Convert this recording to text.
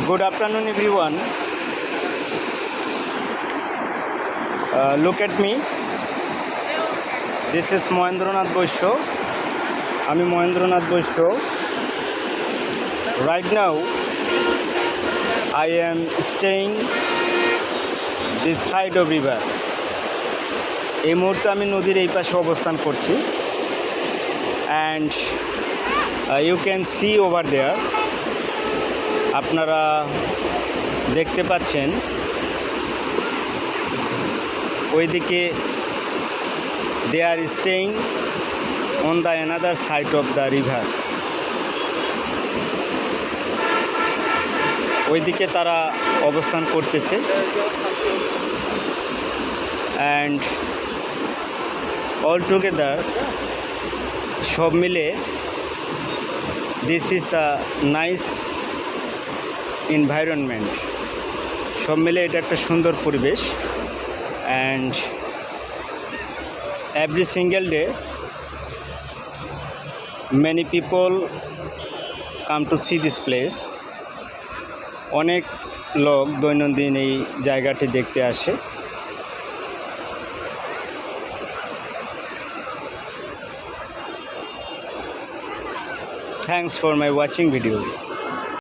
Good afternoon, everyone. Look at me. This is Mohendranath Boisho. I'm Mohendranath Boisho. Right now, I am staying this side of river. এই মুহূর্তে আমি নদীর এই পাশে অবস্থান করছি and you can see over there. আপনারা দেখতে পাচ্ছেন ওইদিকে they are staying on the another side of the river. ওইদিকে তারা অবস্থান করতেছে and all together সব মিলে this is a nice environment. সব মিলে এটা একটা সুন্দর পরিবেশ and every single day many people come to see this place. অনেক লোক দৈনন্দিন এই জায়গাটি দেখতে আসে. Thanks for my watching video.